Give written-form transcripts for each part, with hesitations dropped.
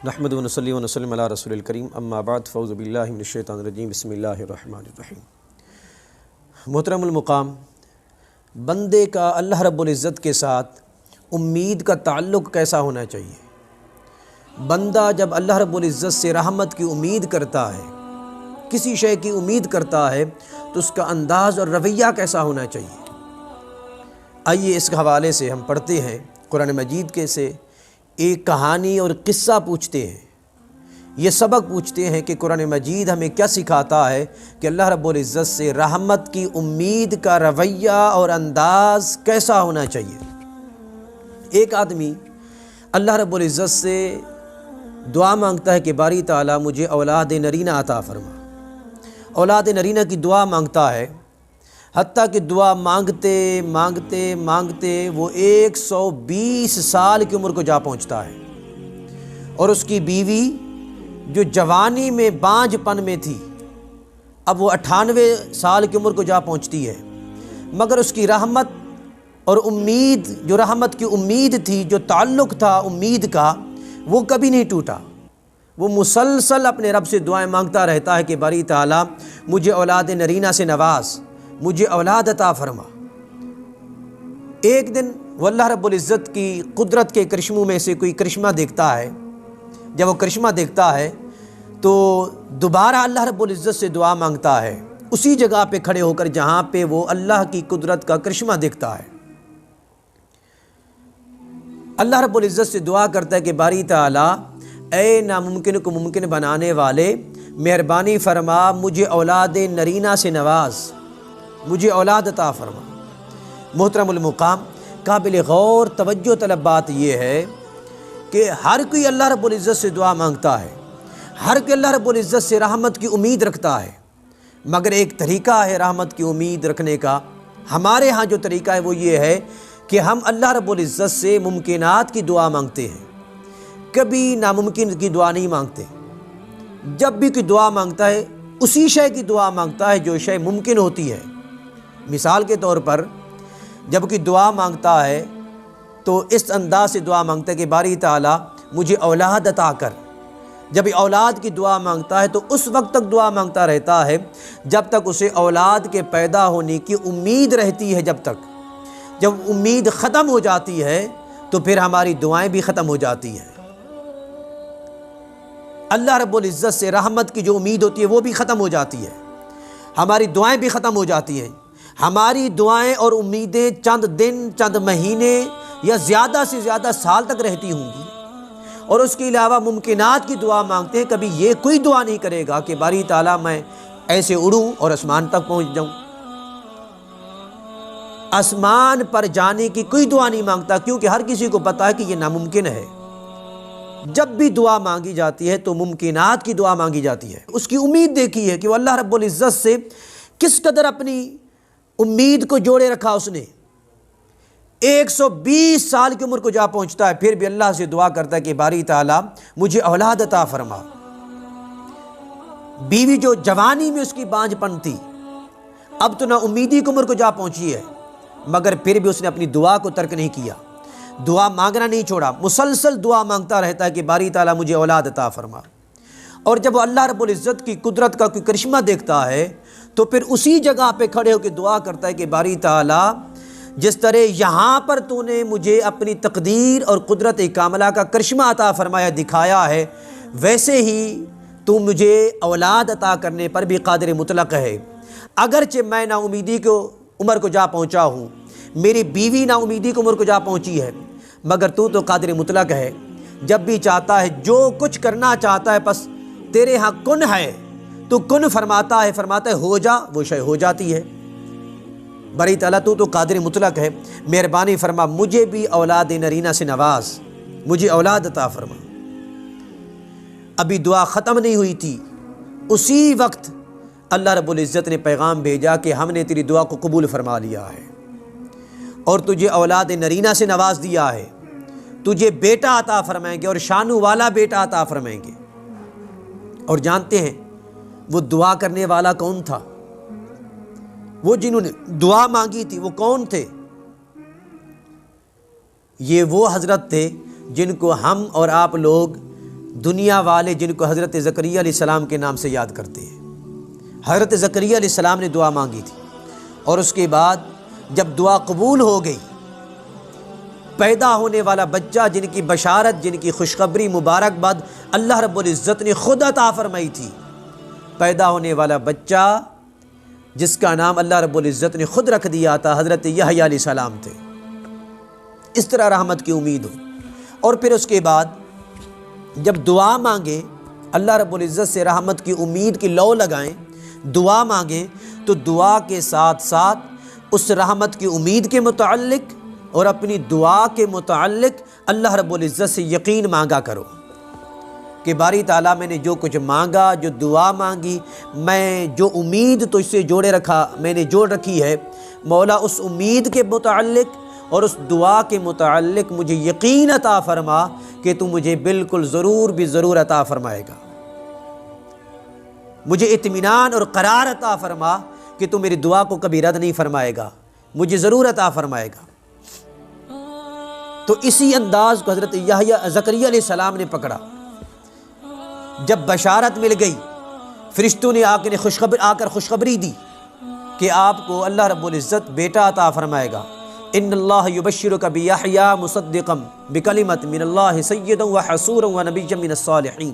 نحمد ونصلی ونسلم علی رسول الکریم اما بعد فاعوذ باللہ من الشیطان الرجیم بسم اللہ الرحمن الرحیم۔ محترم المقام، بندے کا اللہ رب العزت کے ساتھ امید کا تعلق کیسا ہونا چاہیے؟ بندہ جب اللہ رب العزت سے رحمت کی امید کرتا ہے، کسی شے کی امید کرتا ہے، تو اس کا انداز اور رویہ کیسا ہونا چاہیے؟ آئیے اس حوالے سے ہم پڑھتے ہیں قرآن مجید کے سے ایک کہانی اور قصہ پوچھتے ہیں۔ یہ سبق پوچھتے ہیں کہ قرآن مجید ہمیں کیا سکھاتا ہے کہ اللہ رب العزت سے رحمت کی امید کا رویہ اور انداز کیسا ہونا چاہیے۔ ایک آدمی اللہ رب العزت سے دعا مانگتا ہے کہ باری تعالیٰ مجھے اولاد نرینہ عطا فرما۔ اولاد نرینہ کی دعا مانگتا ہے، حتیٰ کہ دعا مانگتے مانگتے مانگتے وہ 120 سال کی عمر کو جا پہنچتا ہے، اور اس کی بیوی جو جوانی میں بانجھ پن میں تھی، اب وہ 98 سال کی عمر کو جا پہنچتی ہے، مگر اس کی رحمت اور امید، جو رحمت کی امید تھی، جو تعلق تھا امید کا، وہ کبھی نہیں ٹوٹا۔ وہ مسلسل اپنے رب سے دعائیں مانگتا رہتا ہے کہ باری تعالیٰ مجھے اولاد نرینہ سے نواز، مجھے اولاد عطا فرما۔ ایک دن وہ اللہ رب العزت کی قدرت کے کرشموں میں سے کوئی کرشمہ دیکھتا ہے۔ جب وہ کرشمہ دیکھتا ہے تو دوبارہ اللہ رب العزت سے دعا مانگتا ہے، اسی جگہ پہ کھڑے ہو کر جہاں پہ وہ اللہ کی قدرت کا کرشمہ دیکھتا ہے۔ اللہ رب العزت سے دعا کرتا ہے کہ باری تعالیٰ اے ناممکن کو ممکن بنانے والے، مہربانی فرما مجھے اولاد نرینہ سے نواز، مجھے اولاد عطا فرما۔ محترم المقام، قابل غور توجہ طلب بات یہ ہے کہ ہر کوئی اللہ رب العزت سے دعا مانگتا ہے، ہر کوئی اللہ رب العزت سے رحمت کی امید رکھتا ہے، مگر ایک طریقہ ہے رحمت کی امید رکھنے کا۔ ہمارے ہاں جو طریقہ ہے وہ یہ ہے کہ ہم اللہ رب العزت سے ممکنات کی دعا مانگتے ہیں، کبھی ناممکن کی دعا نہیں مانگتے۔ جب بھی کوئی دعا مانگتا ہے اسی شے کی دعا مانگتا ہے جو شے ممکن ہوتی ہے۔ مثال کے طور پر جب کوئی دعا مانگتا ہے تو اس انداز سے دعا مانگتا ہے کہ باری تعالیٰ مجھے اولاد عطا کر۔ جب اولاد کی دعا مانگتا ہے تو اس وقت تک دعا مانگتا رہتا ہے جب تک اسے اولاد کے پیدا ہونے کی امید رہتی ہے۔ جب امید ختم ہو جاتی ہے تو پھر ہماری دعائیں بھی ختم ہو جاتی ہیں۔ اللہ رب العزت سے رحمت کی جو امید ہوتی ہے وہ بھی ختم ہو جاتی ہے، ہماری دعائیں بھی ختم ہو جاتی ہیں۔ ہماری دعائیں اور امیدیں چند دن، چند مہینے یا زیادہ سے زیادہ سال تک رہتی ہوں گی، اور اس کے علاوہ ممکنات کی دعا مانگتے ہیں۔ کبھی یہ کوئی دعا نہیں کرے گا کہ باری تعالیٰ میں ایسے اڑوں اور آسمان تک پہنچ جاؤں۔ آسمان پر جانے کی کوئی دعا نہیں مانگتا، کیونکہ ہر کسی کو پتہ ہے کہ یہ ناممکن ہے۔ جب بھی دعا مانگی جاتی ہے تو ممکنات کی دعا مانگی جاتی ہے۔ اس کی امید دیکھی ہے کہ وہ اللہ رب العزت سے کس قدر اپنی امید کو جوڑے رکھا اس نے۔ 120 سال کی عمر کو جا پہنچتا ہے، پھر بھی اللہ سے دعا کرتا ہے کہ باری تعالیٰ مجھے اولاد عطا فرما۔ بیوی جو جوانی میں اس کی بانجھ پن تھی، اب تو نا امیدی کی عمر کو جا پہنچی ہے، مگر پھر بھی اس نے اپنی دعا کو ترک نہیں کیا، دعا مانگنا نہیں چھوڑا، مسلسل دعا مانگتا رہتا ہے کہ باری تعالیٰ مجھے اولاد عطا فرما۔ اور جب وہ اللہ رب العزت کی قدرت کا کوئی کرشمہ دیکھتا ہے تو پھر اسی جگہ پہ کھڑے ہو کے دعا کرتا ہے کہ باری تعالیٰ جس طرح یہاں پر تو نے مجھے اپنی تقدیر اور قدرت کاملہ کا کرشمہ عطا فرمایا، دکھایا ہے، ویسے ہی تو مجھے اولاد عطا کرنے پر بھی قادر مطلق ہے۔ اگرچہ میں نا امیدی کو عمر کو جا پہنچا ہوں، میری بیوی نا امیدی کی عمر کو جا پہنچی ہے، مگر تو قادر مطلق ہے۔ جب بھی چاہتا ہے، جو کچھ کرنا چاہتا ہے، بس تیرے ہاں کن ہے، تو کن فرماتا ہے ہو جا، وہ شے ہو جاتی ہے۔ باری تعالیٰ تو قادر مطلق ہے، مہربانی فرما مجھے بھی اولاد نرینہ سے نواز، مجھے اولاد عطا فرما۔ ابھی دعا ختم نہیں ہوئی تھی، اسی وقت اللہ رب العزت نے پیغام بھیجا کہ ہم نے تیری دعا کو قبول فرما لیا ہے اور تجھے اولاد نرینہ سے نواز دیا ہے، تجھے بیٹا عطا فرمائیں گے اور شانو والا بیٹا عطا فرمائیں گے۔ اور جانتے ہیں وہ دعا کرنے والا کون تھا؟ وہ جنہوں نے دعا مانگی تھی وہ کون تھے؟ یہ وہ حضرت تھے جن کو ہم اور آپ لوگ دنیا والے جن کو حضرت زکریا علیہ السلام کے نام سے یاد کرتے ہیں۔ حضرت زکریا علیہ السلام نے دعا مانگی تھی، اور اس کے بعد جب دعا قبول ہو گئی، پیدا ہونے والا بچہ جن کی بشارت، جن کی خوشخبری، مبارکباد اللہ رب العزت نے خود عطا فرمائی تھی، پیدا ہونے والا بچہ جس کا نام اللہ رب العزت نے خود رکھ دیا تھا، حضرت یحییٰ علیہ السلام تھے۔ اس طرح رحمت کی امید ہو، اور پھر اس کے بعد جب دعا مانگیں، اللہ رب العزت سے رحمت کی امید کی لو لگائیں، دعا مانگیں تو دعا کے ساتھ ساتھ اس رحمت کی امید کے متعلق اور اپنی دعا کے متعلق اللہ رب العزت سے یقین مانگا کرو کہ باری تعالیٰ میں نے جو کچھ مانگا، جو دعا مانگی، میں جو امید تو اس سے جوڑے رکھا، میں نے جوڑ رکھی ہے، مولا اس امید کے متعلق اور اس دعا کے متعلق مجھے یقین عطا فرما کہ تو مجھے بالکل ضرور بھی ضرور عطا فرمائے گا، مجھے اطمینان اور قرار عطا فرما کہ تو میری دعا کو کبھی رد نہیں فرمائے گا، مجھے ضرور عطا فرمائے گا۔ تو اسی انداز کو حضرت زکریا علیہ السلام نے پکڑا۔ جب بشارت مل گئی، فرشتوں نے آ کر خوشخبری دی کہ آپ کو اللہ رب العزت بیٹا عطا فرمائے گا، ان اللہ یبشرک بیحییٰ مصدقا بکلمۃ من اللہ سیدا وحصورا ونبیا من الصالحین۔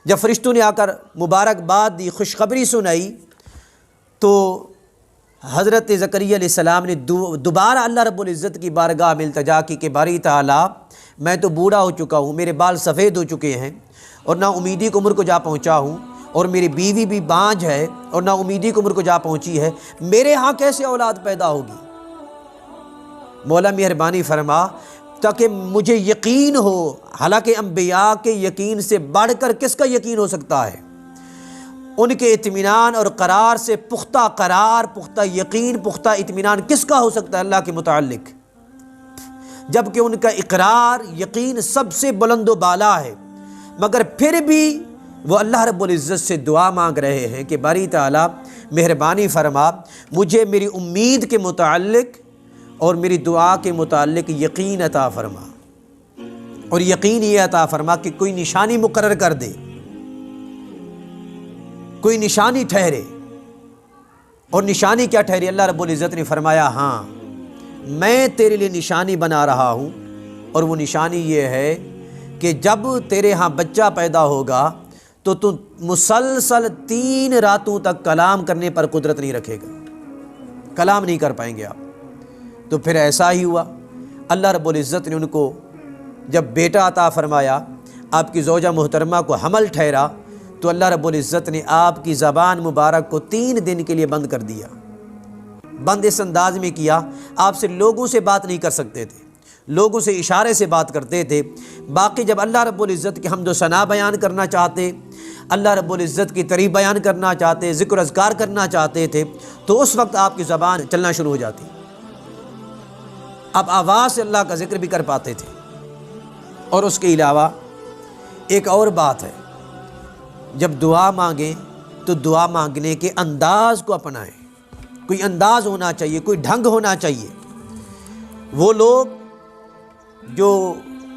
جب فرشتوں نے آ کر مبارکباد دی، خوشخبری سنائی، تو حضرت زکریا علیہ السلام نے دوبارہ اللہ رب العزت کی بارگاہ میں التجا کی کہ باری تعالیٰ میں تو بوڑھا ہو چکا ہوں، میرے بال سفید ہو چکے ہیں، اور نا امیدی کی عمر کو جا پہنچا ہوں، اور میری بیوی بھی بانجھ ہے اور نا امیدی کی عمر کو جا پہنچی ہے، میرے ہاں کیسے اولاد پیدا ہوگی؟ مولا مہربانی فرما تاکہ مجھے یقین ہو، حالانکہ انبیاء کے یقین سے بڑھ کر کس کا یقین ہو سکتا ہے؟ ان کے اطمینان اور قرار سے پختہ قرار، پختہ یقین، پختہ اطمینان کس کا ہو سکتا ہے اللہ کے متعلق؟ جبکہ ان کا اقرار، یقین سب سے بلند و بالا ہے، مگر پھر بھی وہ اللہ رب العزت سے دعا مانگ رہے ہیں کہ باری تعالیٰ مہربانی فرما مجھے میری امید کے متعلق اور میری دعا کے متعلق یقین عطا فرما، اور یقین یہ عطا فرما کہ کوئی نشانی مقرر کر دے، کوئی نشانی ٹھہرے۔ اور نشانی کیا ٹھہری؟ اللہ رب العزت نے فرمایا ہاں میں تیرے لیے نشانی بنا رہا ہوں، اور وہ نشانی یہ ہے کہ جب تیرے ہاں بچہ پیدا ہوگا تو تو مسلسل 3 راتوں تک کلام کرنے پر قدرت نہیں رکھے گا، کلام نہیں کر پائیں گے آپ۔ تو پھر ایسا ہی ہوا، اللہ رب العزت نے ان کو جب بیٹا عطا فرمایا، آپ کی زوجہ محترمہ کو حمل ٹھہرا، تو اللہ رب العزت نے آپ کی زبان مبارک کو 3 دن کے لیے بند کر دیا۔ بند اس انداز میں کیا، آپ سے لوگوں سے بات نہیں کر سکتے تھے، لوگوں سے اشارے سے بات کرتے تھے۔ باقی جب اللہ رب العزت کی حمد و ثنا بیان کرنا چاہتے، اللہ رب العزت کی تعریف بیان کرنا چاہتے، ذکر اذکار کرنا چاہتے تھے، تو اس وقت آپ کی زبان چلنا شروع ہو جاتی، اب آواز سے اللہ کا ذکر بھی کر پاتے تھے۔ اور اس کے علاوہ ایک اور بات ہے، جب دعا مانگیں تو دعا مانگنے کے انداز کو اپنائیں، کوئی انداز ہونا چاہیے، کوئی ڈھنگ ہونا چاہیے۔ وہ لوگ جو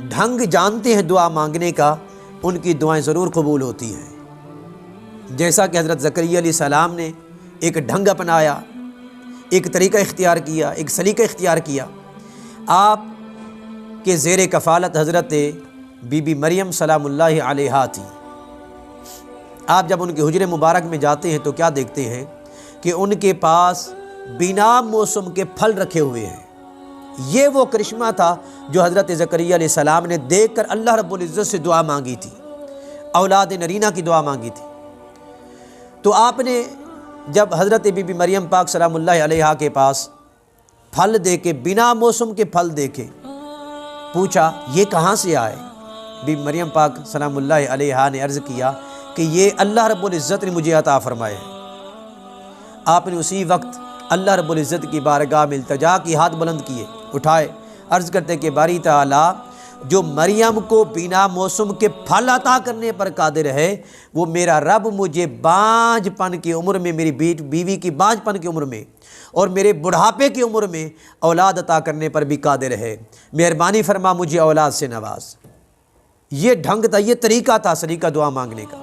ڈھنگ جانتے ہیں دعا مانگنے کا، ان کی دعائیں ضرور قبول ہوتی ہیں۔ جیسا کہ حضرت زکریا علیہ السلام نے ایک ڈھنگ اپنایا، ایک طریقہ اختیار کیا، ایک سلیقہ اختیار کیا۔ آپ کے زیر کفالت حضرت بی بی مریم سلام اللہ علیہا تھی۔ آپ جب ان کے حجرے مبارک میں جاتے ہیں تو کیا دیکھتے ہیں کہ ان کے پاس بنا موسم کے پھل رکھے ہوئے ہیں۔ یہ وہ کرشمہ تھا جو حضرت زکریا علیہ السلام نے دیکھ کر اللہ رب العزت سے دعا مانگی تھی، اولاد نرینہ کی دعا مانگی تھی۔ تو آپ نے جب حضرت بی بی مریم پاک سلام اللہ علیہا کے پاس پھل دیکھے، بنا موسم کے پھل دیکھے، پوچھا یہ کہاں سے آئے؟ بی بی مریم پاک سلام اللہ علیہا نے عرض کیا کہ یہ اللہ رب العزت نے مجھے عطا فرمائے ہیں۔ آپ نے اسی وقت اللہ رب العزت کی بارگاہ میں التجا کی، ہاتھ بلند کیے، اٹھائے، عرض کرتے کہ باری تعالیٰ جو مریم کو بنا موسم کے پھل عطا کرنے پر قادر ہے، وہ میرا رب مجھے بانجھ پن کی عمر میں، میری بیوی کی بانجھ پن کی عمر میں اور میرے بڑھاپے کی عمر میں اولاد عطا کرنے پر بھی قادر ہے۔ مہربانی فرما مجھے اولاد سے نواز۔ یہ ڈھنگ تھا، یہ طریقہ تھا، طریقہ دعا مانگنے کا۔